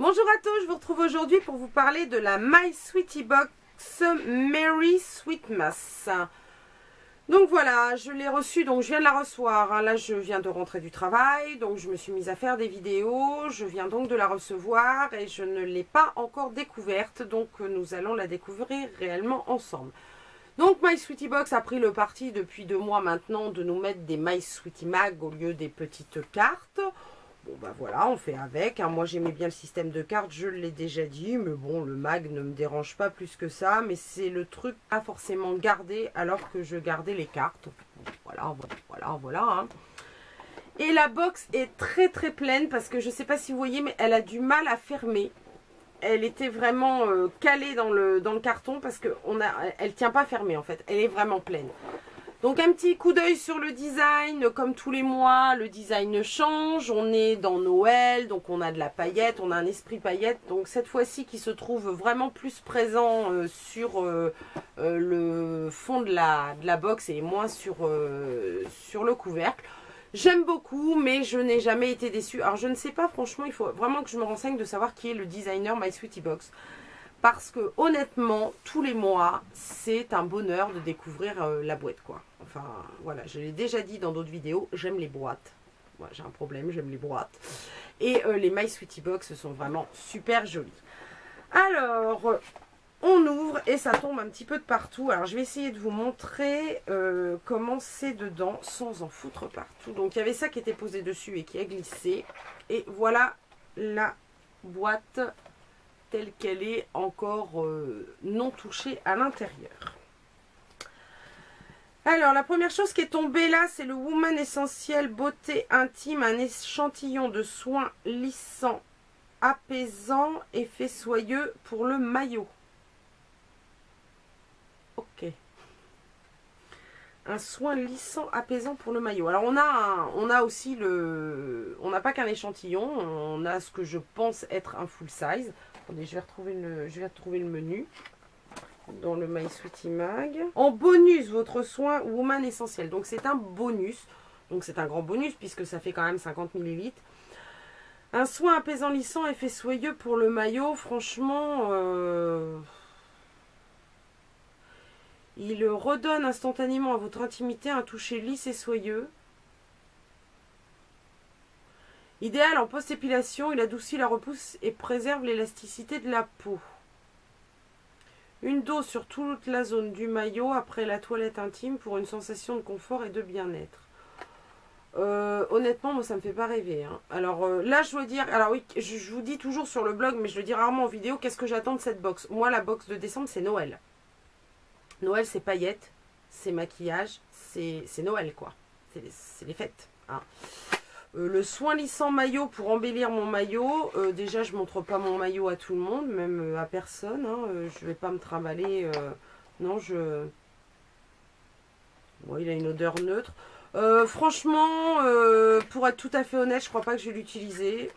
Bonjour à tous, je vous retrouve aujourd'hui pour vous parler de la My Sweetie Box Merry Sweetmas. Donc voilà, je l'ai reçue, donc je viens de la recevoir. Hein. Là, je viens de rentrer du travail, donc je me suis mise à faire des vidéos. Je viens donc de la recevoir et je ne l'ai pas encore découverte, donc nous allons la découvrir réellement ensemble. Donc My Sweetie Box a pris le parti depuis 2 mois maintenant de nous mettre des My Sweetie Mag au lieu des petites cartes. Bon bah voilà, on fait avec, hein. Moi j'aimais bien le système de cartes, je l'ai déjà dit, mais bon le mag ne me dérange pas plus que ça, mais c'est le truc pas forcément gardé alors que je gardais les cartes. Voilà. Hein. Et la box est très pleine parce que je sais pas si vous voyez, mais elle a du mal à fermer. Elle était vraiment calée dans le carton parce que elle tient pas fermée en fait, elle est vraiment pleine. Donc un petit coup d'œil sur le design, comme tous les mois, le design change, on est dans Noël, donc on a de la paillette, on a un esprit paillette, donc cette fois-ci qui se trouve vraiment plus présent sur le fond de la box et moins sur le couvercle. J'aime beaucoup, mais je n'ai jamais été déçue. Alors je ne sais pas, franchement, il faut vraiment que je me renseigne de savoir qui est le designer My Sweetie Box. Parce que honnêtement, tous les mois, c'est un bonheur de découvrir la boîte, quoi. Enfin, voilà, je l'ai déjà dit dans d'autres vidéos, j'aime les boîtes. Moi, j'ai un problème, j'aime les boîtes. Et les My Sweetie Box sont vraiment super jolies. Alors, on ouvre et ça tombe un petit peu de partout. Alors, je vais essayer de vous montrer comment c'est dedans sans en foutre partout. Donc, il y avait ça qui était posé dessus et qui a glissé. Et voilà la boîte telle qu'elle est encore non touchée à l'intérieur. Alors, la première chose qui est tombée là, c'est le Woman Essentiel Beauté Intime, un échantillon de soins lissants, apaisants, effet soyeux pour le maillot. Ok. Un soin lissant, apaisant pour le maillot. Alors, on a aussi le... On n'a pas qu'un échantillon, on a ce que je pense être un full size. Attendez, je vais retrouver le menu dans le My Sweetie Mag. En bonus, votre soin Woman Essentiel. Donc, c'est un bonus. Donc, c'est un grand bonus puisque ça fait quand même 50 ml. Un soin apaisant lissant, effet soyeux pour le maillot. Franchement, il redonne instantanément à votre intimité un toucher lisse et soyeux. Idéal en post-épilation, il adoucit la repousse et préserve l'élasticité de la peau. Une dose sur toute la zone du maillot après la toilette intime pour une sensation de confort et de bien-être. Honnêtement, moi ça me fait pas rêver. Hein. Alors là, je dois dire, alors oui, je vous dis toujours sur le blog, mais je le dis rarement en vidéo, qu'est-ce que j'attends de cette box? Moi, la box de décembre, c'est Noël. Noël, c'est paillettes, c'est maquillage, c'est Noël quoi. C'est les fêtes. Hein. Le soin lissant maillot pour embellir mon maillot. Déjà, je ne montre pas mon maillot à tout le monde, même à personne. Hein. Je ne vais pas me trimballer. Non, bon, il a une odeur neutre. Franchement, pour être tout à fait honnête, je crois pas que je vais l'utiliser.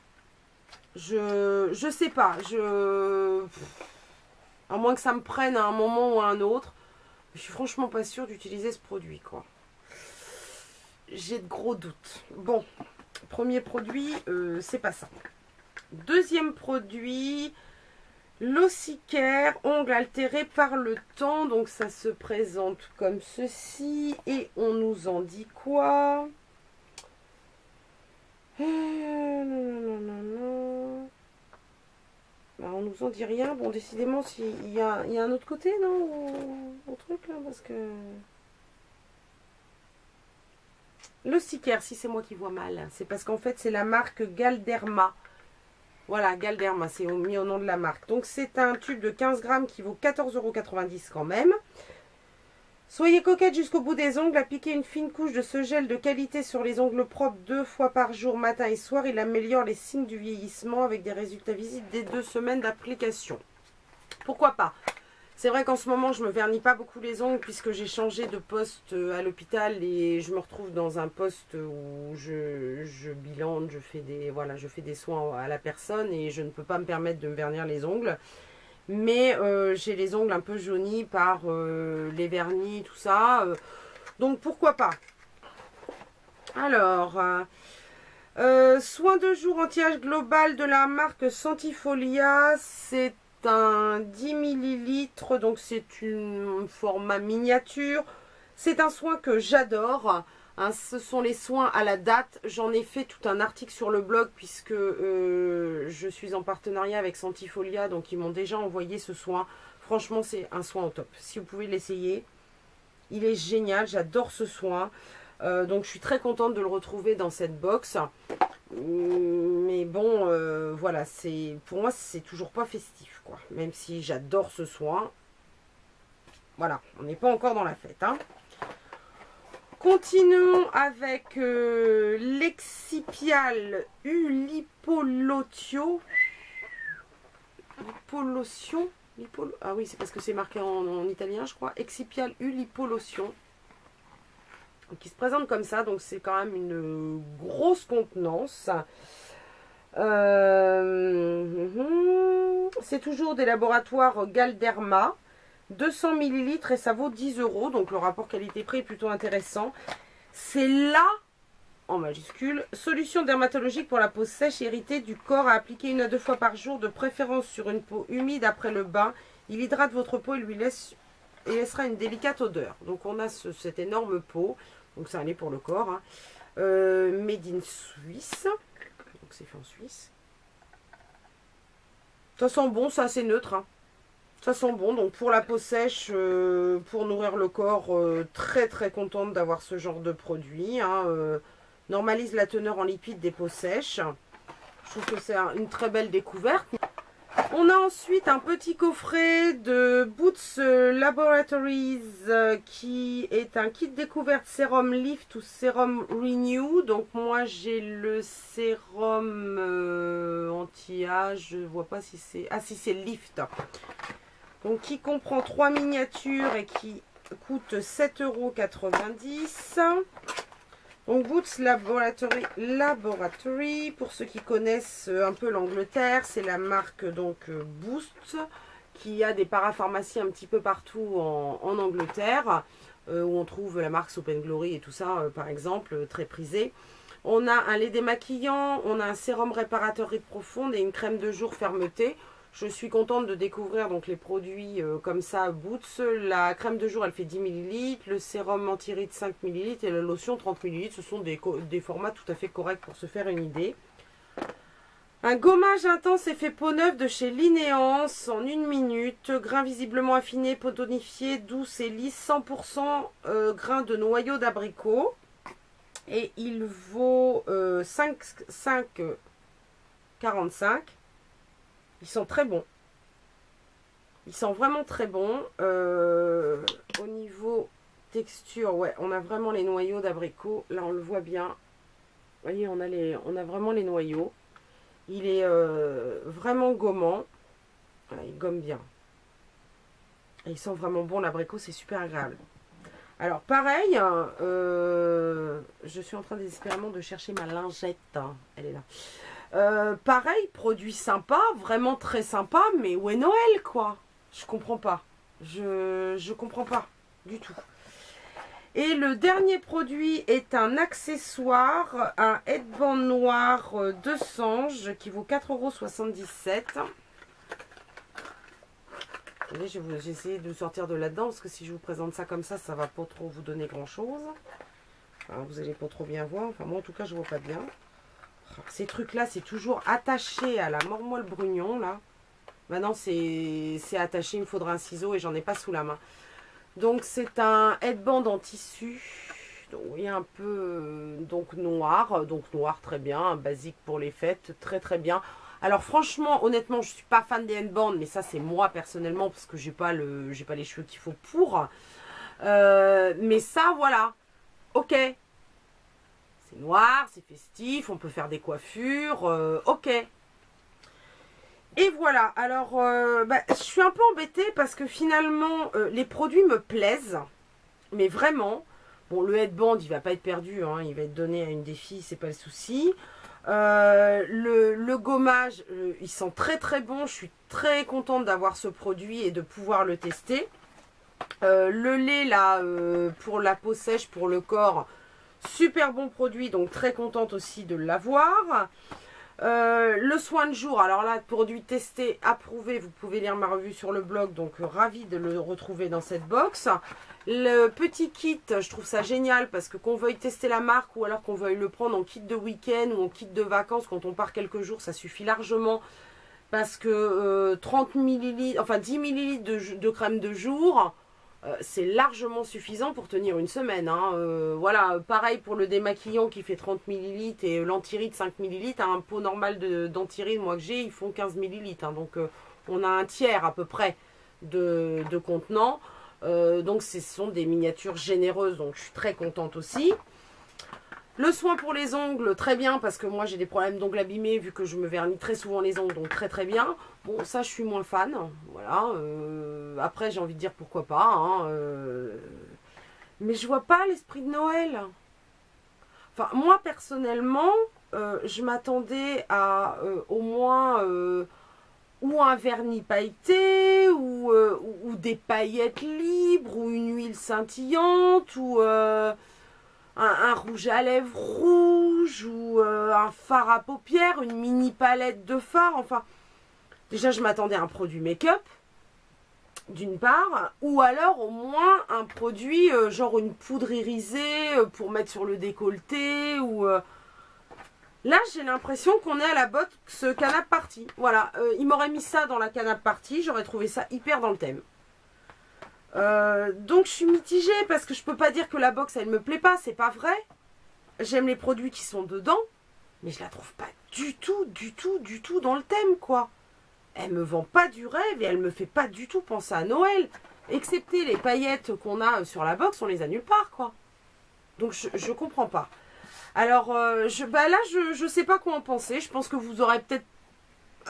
Je sais pas. À moins que ça me prenne à un moment ou à un autre. Je suis franchement pas sûre d'utiliser ce produit, quoi. J'ai de gros doutes. Bon. Premier produit, c'est pas ça. Deuxième produit, l'Ossicare, ongles altérés par le temps. Donc ça se présente comme ceci. Et on nous en dit quoi? Bah, on nous en dit rien. Bon, décidément, il y a un autre côté, non? Au truc là, parce que... L'Ossicare, si c'est moi qui vois mal, c'est parce qu'en fait c'est la marque Galderma. Voilà, Galderma, c'est mis au nom de la marque. Donc c'est un tube de 15 grammes qui vaut 14,90 € quand même. Soyez coquette jusqu'au bout des ongles. Appliquez une fine couche de ce gel de qualité sur les ongles propres 2 fois par jour, matin et soir. Il améliore les signes du vieillissement avec des résultats visibles dès 2 semaines d'application. Pourquoi pas? C'est vrai qu'en ce moment, je ne me vernis pas beaucoup les ongles puisque j'ai changé de poste à l'hôpital et je me retrouve dans un poste où je bilande, je fais des soins à la personne et je ne peux pas me permettre de me vernir les ongles. Mais j'ai les ongles un peu jaunis par les vernis, tout ça. Donc pourquoi pas? Alors, Soin de jour anti-âge global de la marque Santifolia. C'est un 10 ml, donc c'est un format miniature. C'est un soin que j'adore. Hein, ce sont les soins à la date. J'en ai fait tout un article sur le blog puisque je suis en partenariat avec Santifolia. Donc ils m'ont déjà envoyé ce soin. Franchement, c'est un soin au top. Si vous pouvez l'essayer, il est génial. J'adore ce soin. Donc je suis très contente de le retrouver dans cette box. Mais bon, voilà, pour moi, c'est toujours pas festif, quoi. Même si j'adore ce soin. Voilà, on n'est pas encore dans la fête, hein. Continuons avec l'Excipial Ulipolotio. Lipolotion. Ah oui, c'est parce que c'est marqué en italien, je crois. Excipial Ulipolotion. Qui se présente comme ça, donc c'est quand même une grosse contenance. C'est toujours des laboratoires Galderma. 200 ml et ça vaut 10 €. Donc le rapport qualité-prix est plutôt intéressant. C'est là, en majuscule, solution dermatologique pour la peau sèche et irritée du corps à appliquer 1 à 2 fois par jour, de préférence sur une peau humide après le bain. Il hydrate votre peau et lui laissera une délicate odeur. Donc on a cette énorme peau. Donc ça en est pour le corps. Hein. Made in Suisse. Donc c'est fait en Suisse. Ça sent bon, c'est assez neutre. Hein. Ça sent bon, donc pour la peau sèche, pour nourrir le corps, très très contente d'avoir ce genre de produit. Hein, normalise la teneur en lipides des peaux sèches. Je trouve que c'est une très belle découverte. On a ensuite un petit coffret de Boots Laboratories qui est un kit découverte sérum Lift ou sérum Renew. Donc moi j'ai le sérum anti-âge, je ne vois pas si c'est... Ah si, c'est Lift. Donc qui comprend 3 miniatures et qui coûte 7,90 €. Donc Boots Laboratory, pour ceux qui connaissent un peu l'Angleterre, c'est la marque donc Boost, qui a des parapharmacies un petit peu partout en Angleterre, où on trouve la marque Soap & Glory et tout ça, par exemple, très prisé. On a un lait démaquillant, on a un sérum réparateur rides profondes et une crème de jour fermeté. Je suis contente de découvrir donc les produits comme ça, Boots. La crème de jour, elle fait 10 ml, le sérum anti-rides 5 ml et la lotion 30 ml. Ce sont des formats tout à fait corrects pour se faire une idée. Un gommage intense effet peau neuve de chez Linéance en 1 minute. Grain visiblement affiné, peau tonifiée, douce et lisse, 100% grain de noyau d'abricot. Et il vaut 5,45 €. Ils sont très bons. Ils sont vraiment très bons. Au niveau texture, ouais, on a vraiment les noyaux d'abricot. Là, on le voit bien. Vous voyez, on a vraiment les noyaux. Il est vraiment gommant. Voilà, il gomme bien. Et ils sont vraiment bons. L'abricot, c'est super agréable. Alors, pareil, je suis en train désespérément de chercher ma lingette. Hein. Elle est là. Pareil, produit sympa, vraiment très sympa, mais où est Noël, quoi? Je comprends pas. Je comprends pas du tout. Et le dernier produit est un accessoire, un headband noir de Sange qui vaut 4,77 €. J'ai essayé de sortir de là-dedans parce que si je vous présente ça comme ça va pas trop vous donner grand-chose. Enfin, vous allez pas trop bien voir. Enfin, moi, en tout cas, je vois pas bien. Ces trucs-là, c'est toujours attaché à la mormolle brugnon, là. Maintenant, c'est attaché, il me faudra un ciseau et j'en ai pas sous la main. Donc, c'est un headband en tissu. Donc, vous voyez, un peu donc noir très bien, basique pour les fêtes, très très bien. Alors, franchement, honnêtement, je suis pas fan des headbands, mais ça, c'est moi personnellement, parce que j'ai pas les cheveux qu'il faut pour. Mais ça, voilà. Ok. C'est noir, c'est festif, on peut faire des coiffures, ok. Et voilà, alors je suis un peu embêtée parce que finalement, les produits me plaisent, mais vraiment. Bon, le headband, il va pas être perdu, hein, il va être donné à une des filles, c'est pas le souci. Le gommage, ils sont très très bons, je suis très contente d'avoir ce produit et de pouvoir le tester. Le lait, là, pour la peau sèche, pour le corps... Super bon produit, donc très contente aussi de l'avoir. Le soin de jour, alors là, produit testé, approuvé, vous pouvez lire ma revue sur le blog, donc ravi de le retrouver dans cette box. Le petit kit, je trouve ça génial parce que qu'on veuille tester la marque ou alors qu'on veuille le prendre en kit de week-end ou en kit de vacances quand on part quelques jours, ça suffit largement parce que 30 ml, enfin 10 ml de crème de jour, c'est largement suffisant pour tenir une semaine. Hein. Voilà, pareil pour le démaquillant qui fait 30 ml et l'antiride 5 ml. Un pot normal d'antiride, moi que j'ai, ils font 15 ml. Hein. Donc on a un tiers à peu près de contenant. Donc ce sont des miniatures généreuses, donc je suis très contente aussi. Le soin pour les ongles, très bien, parce que moi j'ai des problèmes d'ongles abîmés vu que je me vernis très souvent les ongles, donc très très bien. Bon, ça je suis moins fan, voilà. Après j'ai envie de dire pourquoi pas, hein, mais je vois pas l'esprit de Noël. Enfin, moi personnellement, je m'attendais à au moins ou un vernis pailleté, ou des paillettes libres, ou une huile scintillante, ou un rouge à lèvres rouge, ou un fard à paupières, une mini palette de fard. Enfin, déjà je m'attendais à un produit make-up, d'une part, ou alors au moins un produit genre une poudre irisée pour mettre sur le décolleté, ou... Là, j'ai l'impression qu'on est à la box canap party. Voilà, il m'aurait mis ça dans la canap party, j'aurais trouvé ça hyper dans le thème. Donc, je suis mitigée parce que je peux pas dire que la box, elle me plaît pas, c'est pas vrai. J'aime les produits qui sont dedans, mais je la trouve pas du tout dans le thème, quoi. Elle me vend pas du rêve et elle me fait pas du tout penser à Noël. Excepté les paillettes qu'on a sur la box, on les a nulle part, quoi. Donc, je comprends pas. Alors, là, je sais pas quoi en penser. Je pense que vous aurez peut-être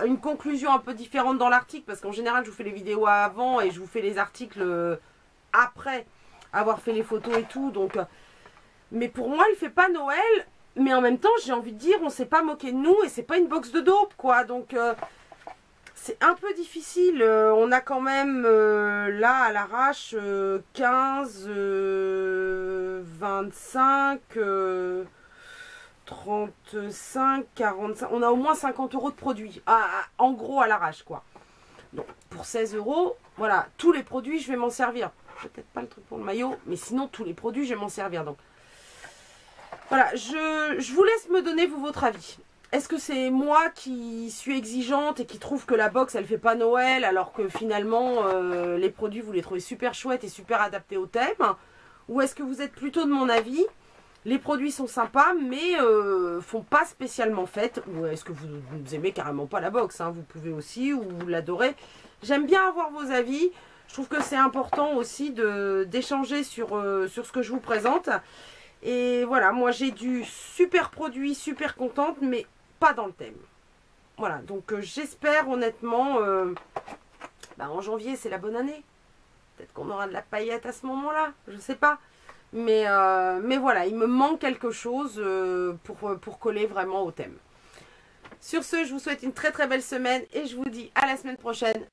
une conclusion un peu différente dans l'article. Parce qu'en général, je vous fais les vidéos avant et je vous fais les articles après avoir fait les photos et tout. Donc, mais pour moi, il fait pas Noël. Mais en même temps, j'ai envie de dire, on s'est pas moqué de nous et c'est pas une box de dope, quoi. Donc, c'est un peu difficile. On a quand même, là, à l'arrache, 15, 25... 35, 45, on a au moins 50 € de produits, en gros à l'arrache, quoi. Donc pour 16 €, voilà, tous les produits je vais m'en servir. Peut-être pas le truc pour le maillot, mais sinon tous les produits je vais m'en servir. Donc voilà, je vous laisse me donner vous votre avis. Est-ce que c'est moi qui suis exigeante et qui trouve que la box elle fait pas Noël alors que finalement les produits vous les trouvez super chouettes et super adaptés au thème? Ou est-ce que vous êtes plutôt de mon avis? Les produits sont sympas, mais font pas spécialement fête. Ou est-ce que vous aimez carrément pas la box, hein? Vous pouvez aussi, ou vous l'adorez. J'aime bien avoir vos avis. Je trouve que c'est important aussi d'échanger sur ce que je vous présente. Et voilà, moi j'ai du super produit, super contente, mais pas dans le thème. Voilà, donc j'espère honnêtement, en janvier c'est la bonne année. Peut-être qu'on aura de la paillette à ce moment-là, je sais pas. Mais voilà, il me manque quelque chose pour coller vraiment au thème. Sur ce, je vous souhaite une très très belle semaine et je vous dis à la semaine prochaine.